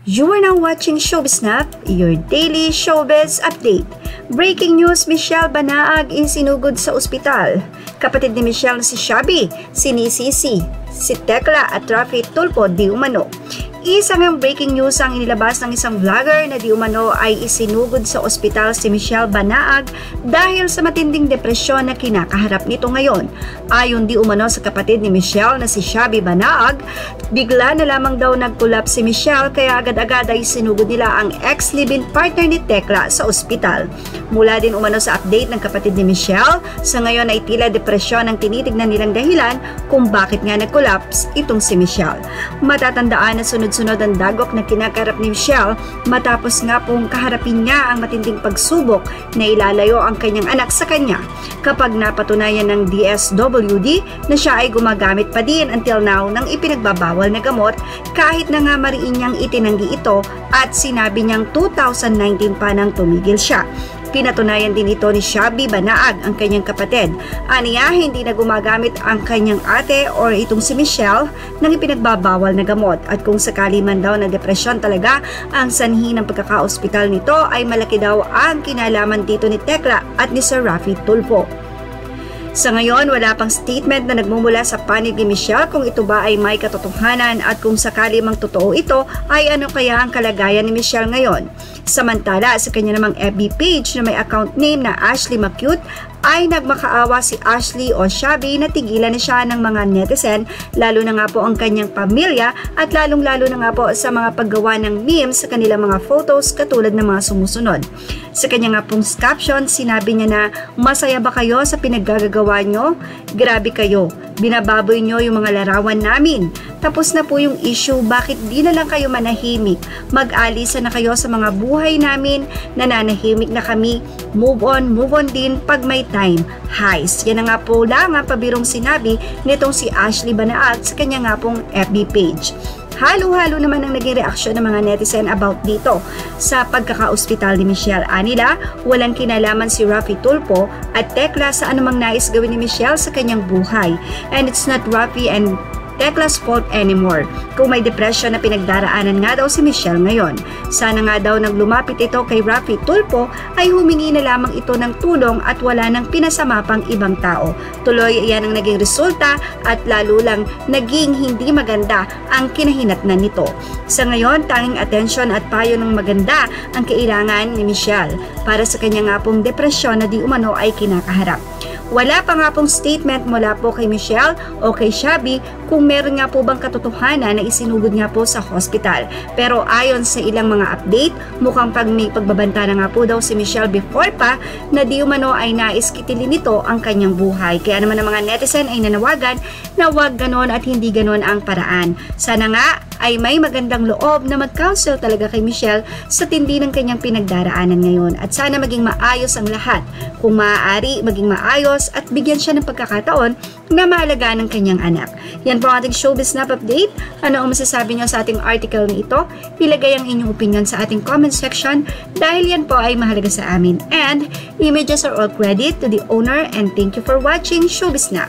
You are now watching Showbiz Snap, your daily showbiz update. Breaking news, Michelle Banaag isinugod sa ospital. Kapatid ni Michelle na si Shabby, sinisisi, si Tekla at Rafi Tulfo di umano. Isang breaking news ang inilabas ng isang vlogger na di umano ay isinugod sa ospital si Michelle Banaag dahil sa matinding depresyon na kinakaharap nito ngayon. Ayon di umano sa kapatid ni Michelle na si Shabby Banaag, bigla na lamang daw nag-collapse si Michelle kaya agad-agad ay sinugod nila ang ex-live-in partner ni Tekla sa ospital. Mula din umano sa update ng kapatid ni Michelle, sa ngayon ay tila depresyon ang tinitignan nilang dahilan kung bakit nga nag-collapse itong si Michelle. Matatandaan na sunod-sunod ang dagok na kinakarap ni Michelle matapos nga pong kaharapin niya ang matinding pagsubok na ilalayo ang kanyang anak sa kanya kapag napatunayan ng DSWD na siya ay gumagamit pa din until now ng ipinagbabawal na gamot kahit na nga mariin niyang itinanggi ito at sinabi niyang 2019 pa nang tumigil siya. Pinatunayan din ito ni Shabby Banaag, ang kanyang kapatid. Aniya, hindi na gumagamit ang kanyang ate or itong si Michelle ng ipinagbabawal na gamot. At kung sakali man daw na depresyon talaga ang sanhi ng pagkaka-ospital nito ay malaki daw ang kinalaman dito ni Tekla at ni Sir Rafi Tulfo. Sa ngayon, wala pang statement na nagmumula sa panig ni Michelle kung ito ba ay may katotohanan at kung sakali mang totoo ito ay ano kaya ang kalagayan ni Michelle ngayon. Samantala, sa kanya namang FB page na may account name na Ashley Macute ay nagmakaawa si Ashley o Shabby na tigilan na siya ng mga netizen, lalo na nga po ang kanyang pamilya at lalong-lalo na nga po sa mga paggawa ng memes sa kanilang mga photos katulad ng mga sumusunod. Sa kanya nga pong caption, sinabi niya na, "Masaya ba kayo sa pinaggagawa nyo? Grabe kayo. Binababoy nyo yung mga larawan namin. Tapos na po yung issue, bakit di na lang kayo manahimik? Mag-alisa na kayo sa mga buhay namin, nananahimik na kami. Move on din pag may time. Highs." Yan na nga po lang ang pabirong sinabi nitong si Ashley Banaag sa kanya nga pong FB page. Halo-halo naman ang naging reaksyon ng mga netizen about dito sa pagkaka-ospital ni Michelle. Anila, walang kinalaman si Rafi Tulfo at Tekla sa anumang nais gawin ni Michelle sa kanyang buhay. And it's not Rafi and Tekla's fault anymore. Kung may depression na pinagdaraanan nga daw si Michelle ngayon. Sana nga daw nang lumapit ito kay Rafi Tulfo ay humingi na lamang ito ng tulong at wala nang pinasama pang ibang tao. Tuloy yan ang naging resulta at lalo lang naging hindi maganda ang kinahinatnan nito. Sa ngayon, tanging atensyon at payo ng maganda ang kailangan ni Michelle para sa kanya nga pong depresyon na di umano ay kinakaharap. Wala pa nga pong statement mula po kay Michelle o kay Shabby kung meron nga po bang katotohanan na isinugod nga po sa hospital. Pero ayon sa ilang mga update, mukhang may pagbabanta na nga po daw si Michelle before pa na di umano ay nais kitilin nito ang kanyang buhay. Kaya naman ang mga netizen ay nanawagan na wag ganon at hindi ganon ang paraan. Sana nga ay may magandang loob na mag-counsel talaga kay Michelle sa tindi ng kanyang pinagdaraanan ngayon. At sana maging maayos ang lahat. Kung maaari, maging maayos at bigyan siya ng pagkakataon na maalagaan ng kanyang anak. Yan po ang ating Showbiz Snap update. Ano ang masasabi nyo sa ating article na ito? Ilagay ang inyong opinion sa ating comment section dahil yan po ay mahalaga sa amin. And images are all credit to the owner and thank you for watching Showbiz Snap.